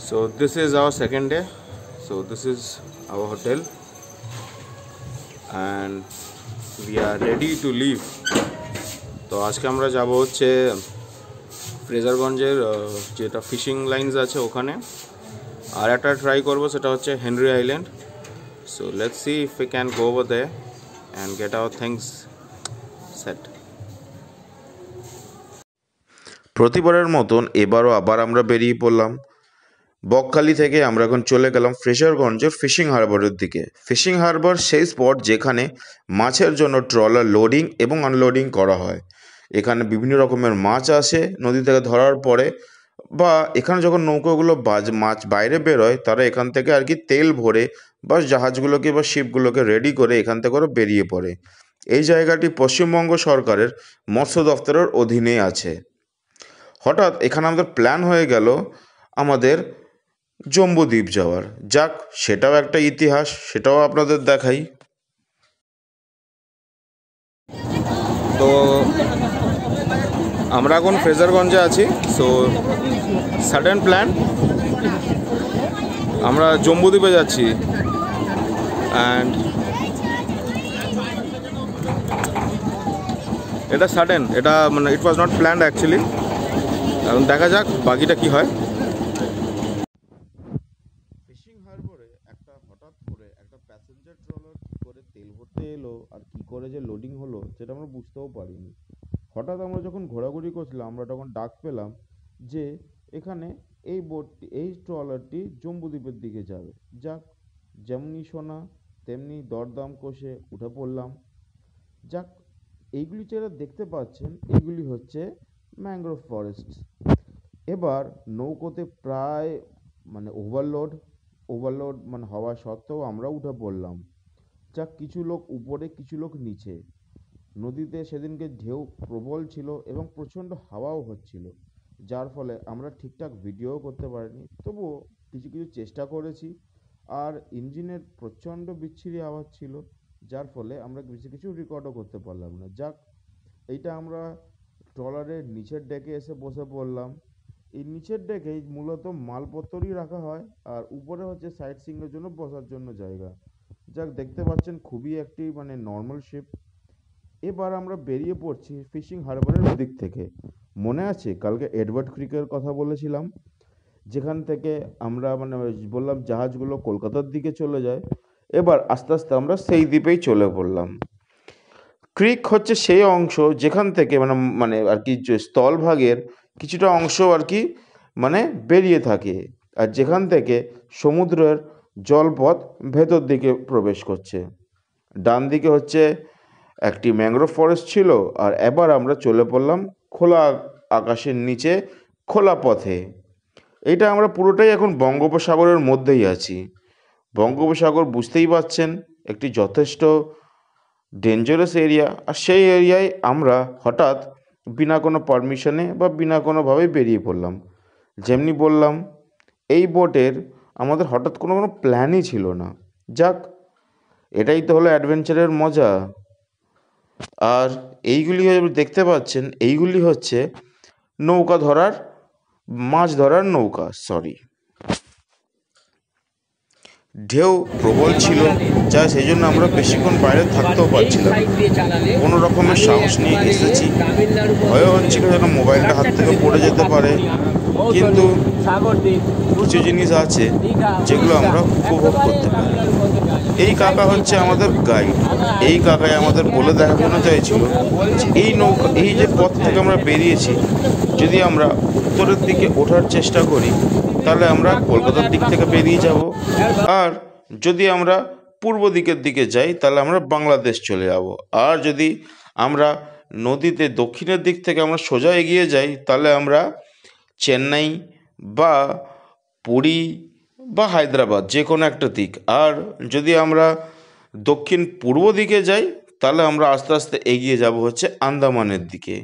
So this is our second day. So this is our hotel and we are ready to leave. তো আজকে আমরা যাব হচ্ছে ফ্রেজারগঞ্জের যেটা ফিশিং লাইনস আছে ওখানে, আর একটা ট্রাই করব সেটা হচ্ছে Henry Island. So let's see if we can go over there and get our things set. প্রতিবারের মতন এবারও আবার আমরা বেরিয়ে পড়লাম বকখালি থেকে। আমরা এখন চলে গেলাম ফ্রেজারগঞ্জের ফিশিং হারবারের দিকে। ফিশিং হারবার সেই স্পট যেখানে মাছের জন্য ট্রলার লোডিং এবং আনলোডিং করা হয়। এখানে বিভিন্ন রকমের মাছ আসে নদী থেকে ধরার পরে, বা এখানে যখন নৌকোগুলো মাছ বাইরে বেরোয় তারা এখান থেকে আর কি তেল ভরে বা জাহাজগুলোকে বা শিপগুলোকে রেডি করে এখান থেকে ওরা বেরিয়ে পড়ে। এই জায়গাটি পশ্চিমবঙ্গ সরকারের মৎস্য দপ্তরের অধীনে আছে। হঠাৎ এখানে আমাদের প্ল্যান হয়ে গেল আমাদের জম্বুদ্বীপ যাওয়ার। যাক, সেটাও একটা ইতিহাস, সেটাও আপনাদের দেখাই। তো আমরা এখন ফ্রেজারগঞ্জে আছি। সো সাডেন প্ল্যান, আমরা জম্বুদ্বীপে যাচ্ছি। অ্যান্ড এটা সাডেন, এটা মানে ইট ওয়াজ নট প্ল্যান্ড অ্যাকচুয়ালি। এখন দেখা যাক বাকিটা কি হয়। ফিশিং হারবারে হঠাৎ করে একটা প্যাসেঞ্জার ট্রলার কী করে তেল ভরতে এলো আর কী করে যে লোডিং হলো সেটা আমরা বুঝতেও পারিনি। হঠাৎ আমরা যখন ঘোরাঘুরি করছিলাম আমরা তখন ডাক পেলাম যে এখানে এই ট্রলারটি জম্বুদ্বীপের দিকে যাবে। যাক, যেমনি শোনা তেমনি দরদাম কষে উঠে পড়লাম। যাক, এইগুলি যারা দেখতে পাচ্ছেন এগুলি হচ্ছে ম্যানগ্রোভ ফরেস্ট। এবার নৌকোতে প্রায় মানে ওভারলোড মানে হওয়া সত্ত্বেও আমরা উঠে পড়লাম। যাক, কিছু লোক উপরে কিছু লোক নিচে। নদীতে সেদিনকে ঢেউ প্রবল ছিল এবং প্রচণ্ড হাওয়াও হচ্ছিল, যার ফলে আমরা ঠিকঠাক ভিডিও করতে পারিনি। তবুও কিছু কিছু চেষ্টা করেছি। আর ইঞ্জিনের প্রচণ্ড বিচ্ছিরি আওয়াজ ছিল, যার ফলে আমরা বেশি কিছু রেকর্ডও করতে পারলাম না। যাক, এইটা আমরা ট্রলারের নিচের ডেকে এসে বসে পড়লাম। এই নিচের ডেকেই মূলত মালপত্রই রাখা হয়, আর উপরে হচ্ছে সাইট সিইংয়ের জন্য বসার জন্য জায়গা। যাক, দেখতে পাচ্ছেন খুবই একটি মানে নর্মাল শিপ। এবার আমরা বেরিয়ে পড়ছি ফিশিং হারবারের দিক থেকে। মনে আছে কালকে এডওয়ার্ড ক্রিকের কথা বলেছিলাম, যেখান থেকে আমরা মানে বললাম জাহাজগুলো কলকাতার দিকে চলে যায়। এবার আস্তে আস্তে আমরা সেই দ্বীপেই চলে পড়লাম। ক্রিক হচ্ছে সেই অংশ যেখান থেকে মানে মানে আর কি স্থলভাগের কিছুটা অংশ আর কি মানে বেরিয়ে থাকে, আর যেখান থেকে সমুদ্রের জলপথ ভেতর দিকে প্রবেশ করছে। ডান দিকে হচ্ছে একটি ম্যানগ্রোভ ফরেস্ট ছিল, আর এবার আমরা চলে পড়লাম খোলা আকাশের নিচে খোলা পথে। এইটা আমরা পুরোটাই এখন বঙ্গোপসাগরের মধ্যেই আছি। বঙ্গোপসাগর বুঝতেই পারছেন একটি যথেষ্ট ডেঞ্জারাস এরিয়া, আর সেই এরিয়ায় আমরা হঠাৎ বিনা কোনো পারমিশনে বা বিনা কোনোভাবেই বেরিয়ে পড়লাম। যেমনি বললাম এই বোটের আমাদের হঠাৎ কোনো প্ল্যানই ছিল না। যাক, এটাই তো হলো অ্যাডভেঞ্চারের মজা। আর এইগুলি দেখতে পাচ্ছেন এইগুলি হচ্ছে মাছ ধরার নৌকা। ঢেউ প্রবল ছিল, যা সেই জন্য আমরা বেশিক্ষণ বাইরে থাকতেও পারছিলাম। কোনো রকমের সাহস নিয়ে এসেছি, ভয় হচ্ছিল যেন মোবাইলটা হাত থেকে পড়ে যেতে পারে, কিন্তু কিছু জিনিস আছে যেগুলো আমরা উপভোগ করতে পারি। এই কাকা হচ্ছে আমাদের গাইড। এই কাকাই আমাদের বলে দেখানো চাইছিল যে এই যে পথ থেকে আমরা বেরিয়েছি, যদি আমরা উত্তরের দিকে ওঠার চেষ্টা করি তাহলে আমরা কলকাতার দিক থেকে বেরিয়ে যাব, আর যদি আমরা পূর্ব দিকের দিকে যাই তাহলে আমরা বাংলাদেশ চলে যাব, আর যদি আমরা নদীতে দক্ষিণের দিক থেকে আমরা সোজা এগিয়ে যাই তাহলে আমরা চেন্নাই বা পুরী বা হায়দ্রাবাদ যে কোনো একটা দিক, আর যদি আমরা দক্ষিণ পূর্ব দিকে যাই তাহলে আমরা আস্তে আস্তে এগিয়ে যাব হচ্ছে আন্দামানের দিকে।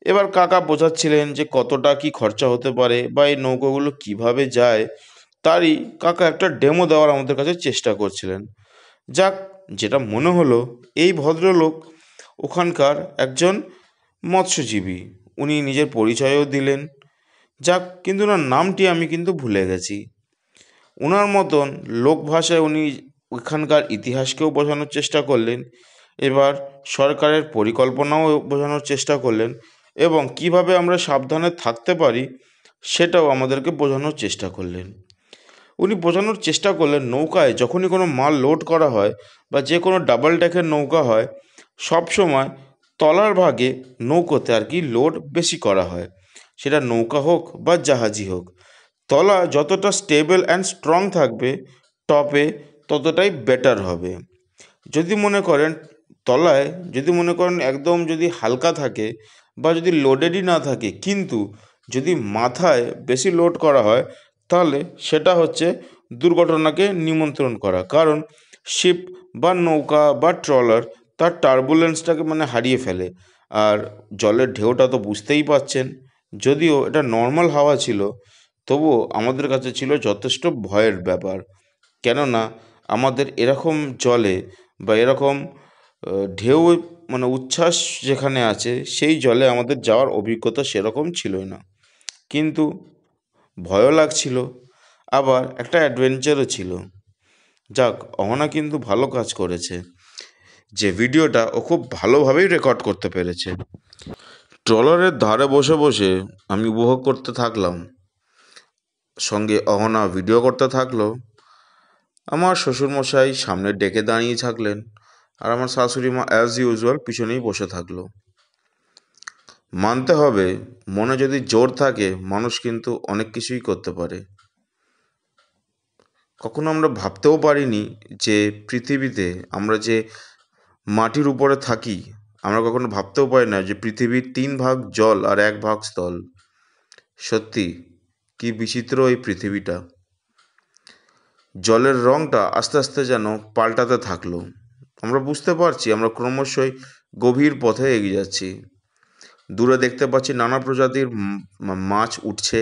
এবার কাকা বোঝাচ্ছিলেন যে কতটা কি খরচা হতে পারে বা এই নৌকোগুলো কিভাবে যায়, তারই কাকা একটা ডেমো দেওয়ার আমাদের কাছে চেষ্টা করছিলেন। যাক, যেটা মনে হলো এই ভদ্রলোক ওখানকার একজন মৎস্যজীবী। উনি নিজের পরিচয়ও দিলেন যাক, কিন্তু ওনার নামটি আমি কিন্তু ভুলে গেছি। ওনার মতন লোক ভাষায় উনি ওইখানকার ইতিহাসকেও বোঝানোর চেষ্টা করলেন, এবার সরকারের পরিকল্পনাও বোঝানোর চেষ্টা করলেন, এবং কিভাবে আমরা সাবধানে থাকতে পারি সেটাও আমাদেরকে বোঝানোর চেষ্টা করলেন। উনি বোঝানোর চেষ্টা করলেন নৌকায় যখনই কোনো মাল লোড করা হয় বা যে কোনো ডাবল ডেকের নৌকা হয়, সব সময় তলার ভাগে নৌকোতে আর কি লোড বেশি করা হয়, সেটা নৌকা হোক বা জাহাজই হোক। তলা যতটা স্টেবল অ্যান্ড স্ট্রং থাকবে, টপে ততটাই বেটার হবে। যদি মনে করেন তলায় যদি মনে করেন একদম যদি হালকা থাকে বা যদি লোডেডই না থাকে, কিন্তু যদি মাথায় বেশি লোড করা হয়, তাহলে সেটা হচ্ছে দুর্ঘটনাকে নিমন্ত্রণ করা। কারণ শিপ বা নৌকা বা ট্রলার তার টার্বুলেন্সটাকে হারিয়ে ফেলে। আর জলের ঢেউটা তো বুঝতেই পাচ্ছেন, যদিও এটা নর্মাল হাওয়া ছিল, তবুও আমাদের কাছে ছিল যথেষ্ট ভয়ের ব্যাপার। কেননা আমাদের এরকম জলে বা এরকম ঢেউ উচ্ছ্বাস যেখানে আছে, সেই জলে আমাদের যাওয়ার অভিজ্ঞতা সেরকম ছিলই না। কিন্তু ভয়ও লাগছিল, আবার একটা অ্যাডভেঞ্চারও ছিল। যাক, অহনা কিন্তু ভালো কাজ করেছে, যে ভিডিওটা ও খুব ভালোভাবেই রেকর্ড করতে পেরেছে। ট্রলারের ধারে বসে বসে আমি উপভোগ করতে থাকলাম, সঙ্গে অহনা ভিডিও করতে থাকলো। আমার শ্বশুরমশাই সামনের ডেকে দাঁড়িয়ে থাকলেন, আর আমার শাশুড়ি মা অ্যাজ ইউজুয়াল পিছনেই বসে থাকলো। মানতে হবে, মনে যদি জোর থাকে মানুষ কিন্তু অনেক কিছুই করতে পারে। কখনো আমরা ভাবতেও পারিনি যে পৃথিবীতে আমরা যে মাটির উপরে থাকি, আমরা কখনো ভাবতেও পারি না যে পৃথিবীর 3 ভাগ জল আর 1 ভাগ স্থল। সত্যি কি বিচিত্র এই পৃথিবীটা। জলের রঙটা আস্তে আস্তে যেন পাল্টাতে থাকলো। আমরা বুঝতে পারছি আমরা ক্রমশই গভীর পথে এগিয়ে যাচ্ছি। দূরে দেখতে পাচ্ছি নানা প্রজাতির মাছ উঠছে,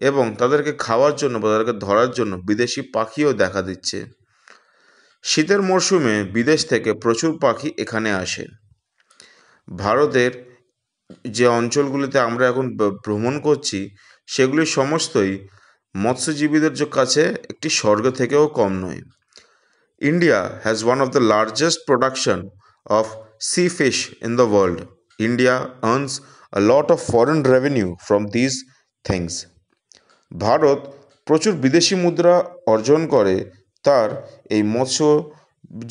এবং তাদেরকে খাওয়ার জন্য বা তাদেরকে ধরার জন্য বিদেশি পাখিও দেখা দিচ্ছে। শীতের মরশুমে বিদেশ থেকে প্রচুর পাখি এখানে আসে। ভারতের যে অঞ্চলগুলিতে আমরা এখন ভ্রমণ করছি, সেগুলি সমস্তই মৎস্যজীবীদের কাছে একটি স্বর্গ থেকেও কম নয়। India has one of the largest production of sea fish in the world. India earns a lot of foreign revenue from these things. Bharat প্রচুর বিদেশি মুদ্রা অর্জন করে তার এই মৎস্য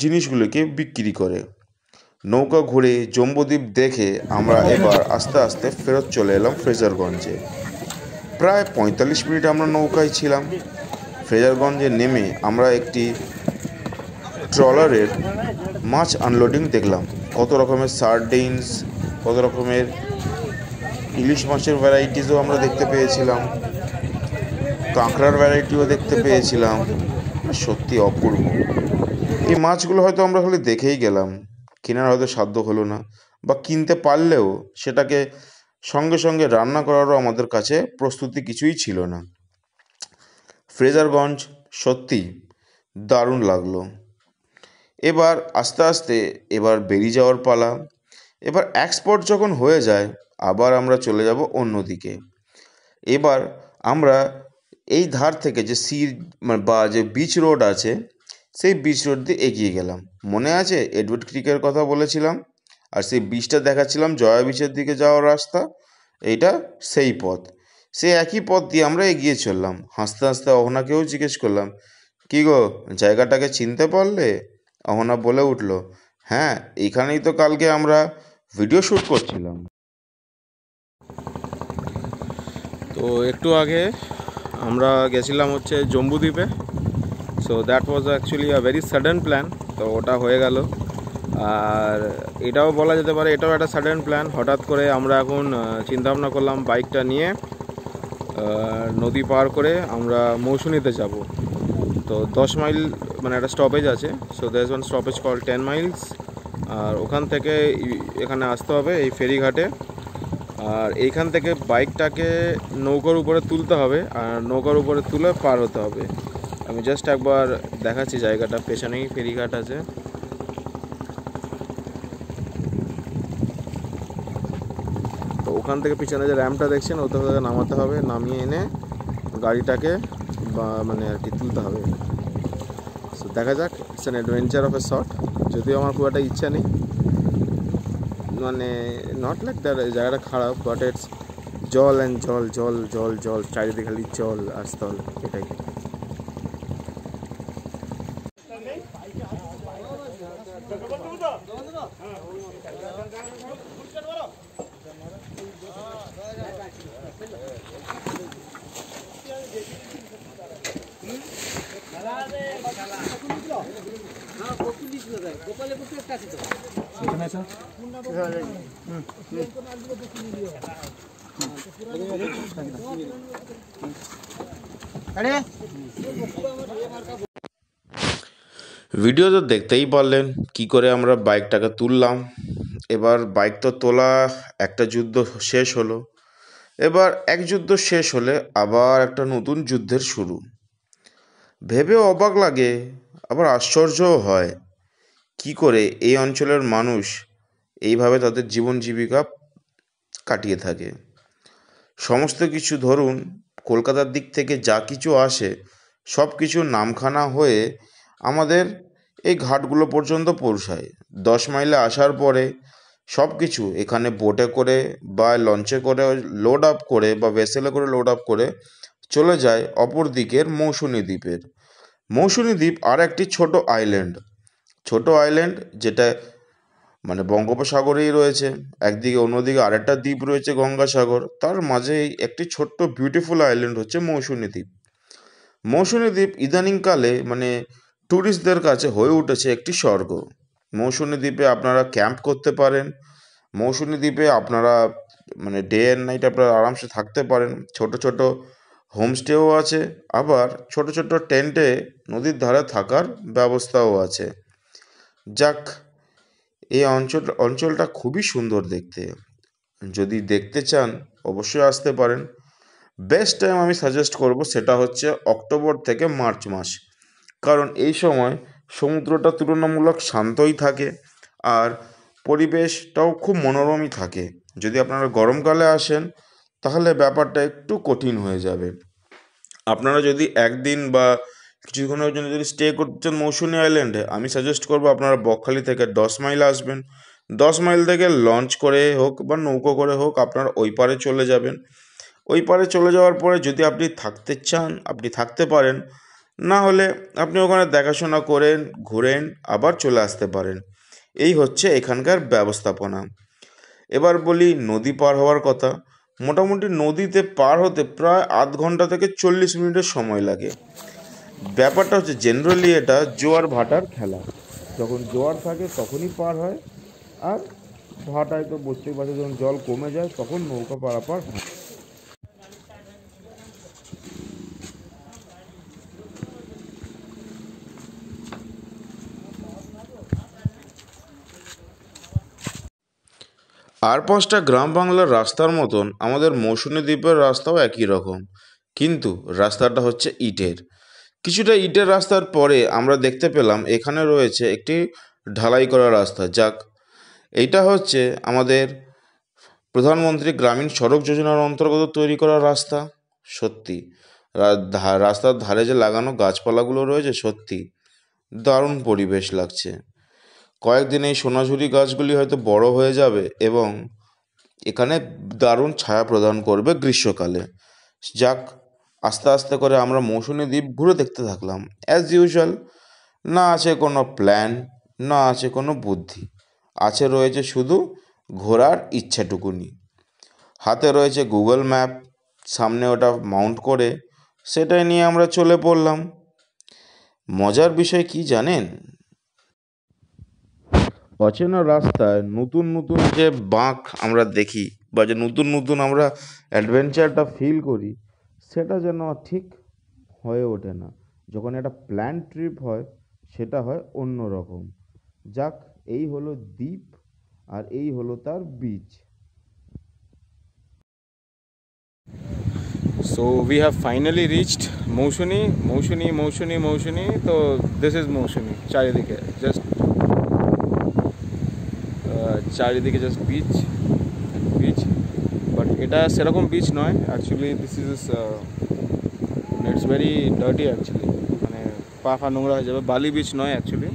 জিনিসগুলিকে বিক্রি করে। নৌকা ঘুরে জম্বুদ্বীপ দেখে আমরা এবার আস্তে আস্তে ফেরত চলে এলাম ফ্রেজারগঞ্জে। প্রায় 45 মিনিট আমরা নৌকায় ছিলাম। ফ্রেজারগঞ্জে নেমে আমরা একটি ট্রলারের মাছ আনলোডিং দেখলাম। কত রকমের সার্ডিনস, কত রকমের ইলিশ মাছের ভ্যারাইটিসও আমরা দেখতে পেয়েছিলাম, কাঁকড়ার ভ্যারাইটিও দেখতে পেয়েছিলাম। সত্যি অপূর্ব। এই মাছগুলো হয়তো আমরা খালি দেখেই গেলাম, কেনার হয়তো সাধ্য হলো না, বা কিনতে পারলেও সেটাকে সঙ্গে সঙ্গে রান্না করারও আমাদের কাছে প্রস্তুতি কিছুই ছিল না। ফ্রেজারগঞ্জ সত্যি দারুণ লাগলো। এবার আস্তে আস্তে এবার বেরিয়ে যাওয়ার পালা। এবার এক্সপোর্ট যখন হয়ে যায়, আবার আমরা চলে যাব অন্যদিকে। এবার আমরা এই ধার থেকে যে বা যে বিচ রোড আছে, সেই বিচ রোড দিয়ে এগিয়ে গেলাম। মনে আছে এডওয়ার্ড ক্রিকের কথা বলেছিলাম, আর সেই বিচটা দেখাচ্ছিলাম জয়া বিচের দিকে যাওয়ার রাস্তা। এইটা সেই পথ, সেই একই পথ দিয়ে আমরা এগিয়ে চললাম। হাসতে হাসতে অহনাকেও জিজ্ঞেস করলাম, কী গো, জায়গাটাকে চিনতে পারলে? অহনা বলে উঠল, হ্যাঁ, এইখানেই তো কালকে আমরা ভিডিও শ্যুট করছিলাম। তো একটু আগে আমরা গেছিলাম হচ্ছে জম্বুদ্বীপে। So that was actually a very sudden plan. তো ওটা হয়ে গেল। আর এটাও বলা যেতে পারে এটাও একটা সাডেন প্ল্যান। হঠাৎ করে আমরা এখন চিন্তাভাবনা করলাম বাইকটা নিয়ে নদী পার করে আমরা মৌসুনিতে যাব। তো 10 মাইল একটা স্টপেজ আছে। So there is one stoppage call 10 miles. আর ওখান থেকে এখানে আসতে হবে এই ফেরিঘাটে। আর এইখান থেকে বাইকটাকে নৌকার উপরে তুলতে হবে, আর নৌকার উপরে তুলে পার হতে হবে। আমি জাস্ট একবার দেখাচ্ছি জায়গাটা। পেছনেই ফেরিঘাট আছে। তো ওখান থেকে পিছনে যে র্যাম্পটা দেখছেন ওটা থেকে নামাতে হবে, নামিয়ে এনে গাড়িটাকে মানে আর কি তুলতে হবে। সো দেখা যাক, it's an adventure of a short. যদিও আমার খুব একটা ইচ্ছা নেই, মানে নট লাইক দ্যাট জায়গাটা খারাপ, বাট ইটস জল অ্যান্ড জল জল জল জল, চারিদিকে খালি জল আর স্থল, এটাই। ভিডিও তো দেখতেই পারলেন কি করে আমরা বাইকটাকে তুললাম। এবার বাইক তো তোলা, একটা যুদ্ধ শেষ হলো। এবার এক যুদ্ধ শেষ হলে আবার একটা নতুন যুদ্ধের শুরু। ভেবেও অবাক লাগে, আবার আশ্চর্যও হয় কি করে এই অঞ্চলের মানুষ এইভাবে তাদের জীবন জীবিকা কাটিয়ে থাকে। সমস্ত কিছু ধরুন, কলকাতার দিক থেকে যা কিছু আসে সব কিছু নামখানা হয়ে আমাদের এই ঘাটগুলো পর্যন্ত পৌঁছায়। 10 মাইলে আসার পরে সব কিছু এখানে বোটে করে বা লঞ্চে করে লোড আপ করে বা ভেসেলে করে লোড আপ করে চলে যায় অপর দিকের মৌসুনী দ্বীপের। মৌসুনী দ্বীপ আর একটি ছোট আইল্যান্ড, যেটা মানে বঙ্গোপসাগরেই রয়েছে একদিকে, অন্যদিকে আরেকটা দ্বীপ রয়েছে গঙ্গাসাগর, তার মাঝে একটি ছোট্ট বিউটিফুল আইল্যান্ড হচ্ছে মৌসুনী দ্বীপ। মৌসুনী দ্বীপ ইদানিংকালে মানে ট্যুরিস্টদের কাছে হয়ে উঠেছে একটি স্বর্গ। মৌসুনী দ্বীপে আপনারা ক্যাম্প করতে পারেন, মৌসুনী দ্বীপে আপনারা মানে ডে অ্যান্ড নাইট আপনারা আরামসে থাকতে পারেন। ছোট ছোট হোমস্টেও আছে, আবার ছোট ছোট টেন্টে নদীর ধারে থাকার ব্যবস্থাও আছে। যাক, এই অঞ্চলটা খুবই সুন্দর দেখতে। যদি দেখতে চান অবশ্যই আসতে পারেন। বেস্ট টাইম আমি সাজেস্ট করব সেটা হচ্ছে অক্টোবর থেকে মার্চ মাস, কারণ এই সময় সমুদ্রটা তুলনামূলক শান্তই থাকে আর পরিবেশটাও খুব মনোরমই থাকে। যদি আপনারা গরমকালে আসেন তাহলে ব্যাপারটা একটু কঠিন হয়ে যাবে। আপনারা যদি একদিন বা কিছুক্ষণের জন্য যদি স্টে করছেন মৌসুনী আইল্যান্ডে, আমি সাজেস্ট করবো আপনারা বকখালি থেকে 10 মাইল আসবেন। 10 মাইল থেকে লঞ্চ করে হোক বা নৌকো করে হোক আপনারা ওই পারে চলে যাবেন। ওই পারে চলে যাওয়ার পরে যদি আপনি থাকতে চান আপনি থাকতে পারেন, না হলে আপনি ওখানে দেখাশোনা করেন, ঘুরেন, আবার চলে আসতে পারেন। এই হচ্ছে এখানকার ব্যবস্থাপনা। এবার বলি নদী পার হওয়ার কথা। মোটামুটি নদীতে পার হতে প্রায় আধ ঘন্টা থেকে 40 মিনিটের সময় লাগে। ব্যাপারটা হচ্ছে জেনারেলি এটা জোয়ার ভাটার খেলা, যখন জোয়ার থাকে তখনই পার হয়, আর ভাটায় তো বুঝতেই পারছে যখন জল কমে যায় তখন নৌকা পারাপার হয়। আর 5টা গ্রাম বাংলার রাস্তার মতন আমাদের মৌসুনী দ্বীপের রাস্তাও একই রকম, কিন্তু রাস্তাটা হচ্ছে ইটের। কিছুটা ইটের রাস্তার পরে আমরা দেখতে পেলাম এখানে রয়েছে একটি ঢালাই করা রাস্তা। যাক, এইটা হচ্ছে আমাদের প্রধানমন্ত্রী গ্রামীণ সড়ক যোজনার অন্তর্গত তৈরি করা রাস্তা। সত্যি রাস্তার ধারে যে লাগানো গাছপালাগুলো রয়েছে সত্যি দারুণ পরিবেশ লাগছে। কয়েকদিন এই সোনাঝুরি গাছগুলি হয়তো বড় হয়ে যাবে এবং এখানে দারুণ ছায়া প্রদান করবে গ্রীষ্মকালে। যাক, আস্তে আস্তে করে আমরা মৌসুনী দ্বীপ ঘুরে দেখতে থাকলাম। অ্যাজ ইউজুয়াল, না আছে কোনো প্ল্যান, না আছে কোনো বুদ্ধি, রয়েছে শুধু ঘোরার ইচ্ছাটুকুনি। হাতে রয়েছে গুগল ম্যাপ, সামনে ওটা মাউন্ট করে সেটাই নিয়ে আমরা চলে পড়লাম। মজার বিষয় কি জানেন? অচেনা রাস্তায় নতুন নতুন যে বাঁক আমরা দেখি বা যে নতুন নতুন আমরা অ্যাডভেঞ্চারটা ফিল করি, সেটা যেন ঠিক হয়ে ওঠে না। যখন একটা প্ল্যান ট্রিপ হয় সেটা হয় অন্য রকম। যাক, এই হলো দ্বীপ আর এই হলো তার beach. So we have finally reached Moushuni. So this is Moushuni. চারিদিকে just beach, but এটা সেরকম বিচ নয় actually, this is it's very dirty actually, মানে পা ফা নোংরা হয়ে যাবে, বালি বিচ নয় অ্যাকচুয়ালি।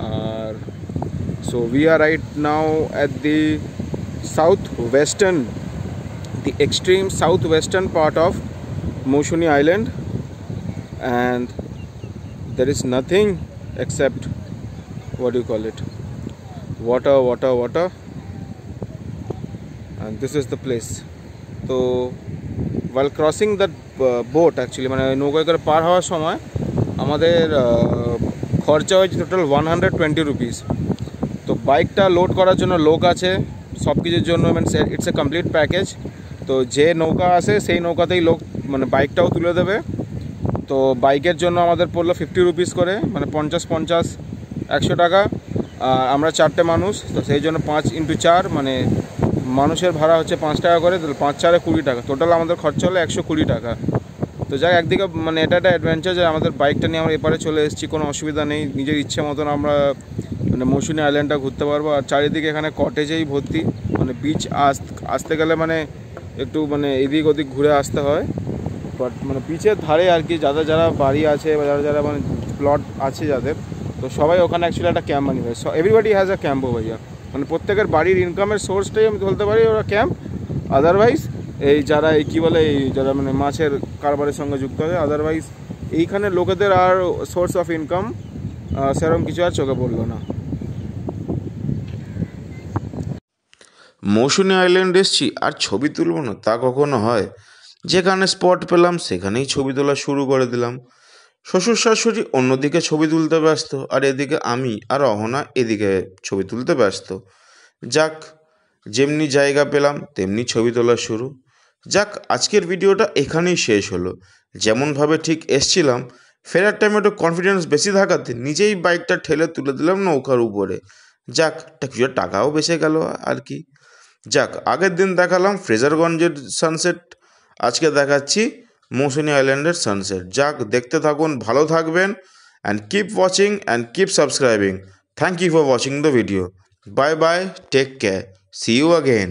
আর so we are right now at the south western, the extreme southwestern part of Moushuni Island, and there is nothing except, what do you call it, water, and this is the place. So while crossing that boat actually, মানে নৌকা করে পার হওয়ার সময় আমাদের খরচা হয়েছে total 120 rupees. তো বাইকটা লোড করার জন্য লোক আছে, সব কিছুর জন্য, মানে ইটস এ কমপ্লিট প্যাকেজ। তো যে নৌকা আসে সেই নৌকাতেই লোক মানে বাইকটাও তুলে দেবে। তো বাইকের জন্য আমাদের পড়লো 50 রুপিস করে, মানে 50 100 টাকা। আর আমরা 4টে মানুষ, তো সেই জন্য 5 × 4 মানে মানুষের ভাড়া হচ্ছে 5 টাকা করে, তাহলে 5 × 4 = 20 টাকা। টোটাল আমাদের খরচা হলো 120 টাকা। তো যাই একদিকে মানে এটা একটা অ্যাডভেঞ্চার যে আমাদের বাইকটা নিয়ে আমরা এপারে চলে এসেছি, কোনো অসুবিধা নেই, নিজের ইচ্ছে মতন আমরা মানে মৌসুনি আইল্যান্ডটা ঘুরতে পারবো। আর চারিদিকে এখানে কটেজেই ভর্তি, মানে বিচ আসতে গেলে মানে একটু মানে এদিক ওদিক ঘুরে আসতে হয়। বাট মানে বিচের ধারে আর কি যারা বাড়ি আছে বা যারা মানে প্লট আছে যাদের, তো সবাই ওখানে অ্যাকচুয়ালি একটা ক্যাম্প বানিয়ে দেয়। So everybody has a camp ভাইয়া, মানে প্রত্যেকের বাড়ির ইনকামের সোর্সটাই আমি বলতে পারি ওরা ক্যাম্প। আদারওয়াইজ এই যারা এই কী বলে এই যারা মানে মাছের কারবারের সঙ্গে যুক্ত হয়, আদারওয়াইজ এইখানে লোকেদের আর সোর্স অফ ইনকাম সেরকম কিছু আর চোখে পড়লো না। মৌসুনি আইল্যান্ড এসছি আর ছবি তুলবো না তা কখনো হয়? যেখানে স্পট পেলাম সেখানেই ছবি তোলা শুরু করে দিলাম। শ্বশুর শাশুড়ি অন্যদিকে ছবি তুলতে ব্যস্ত, আর এদিকে আমি আর অহনা এদিকে ছবি তুলতে ব্যস্ত। যাক, যেমনি জায়গা পেলাম তেমনি ছবি তোলা শুরু। যাক, আজকের ভিডিওটা এখানেই শেষ হলো। যেমনভাবে ঠিক এসছিলাম, ফেরার টাইমে একটু কনফিডেন্স বেশি থাকাতে নিজেই বাইকটা ঠেলে তুলে দিলাম নৌকার উপরে। যাক, কিছু টাকাও বেঁচে গেল আর কি। যাক, আগের দিন দেখালাম ফ্রেজারগঞ্জের সানসেট, আজকে দেখাচ্ছি মৌসুনি আইল্যান্ডের সানসেট। যাক, দেখতে থাকুন, ভালো থাকবেন, and keep watching and keep subscribing. Thank you for watching the video. Bye bye, take care, see you again.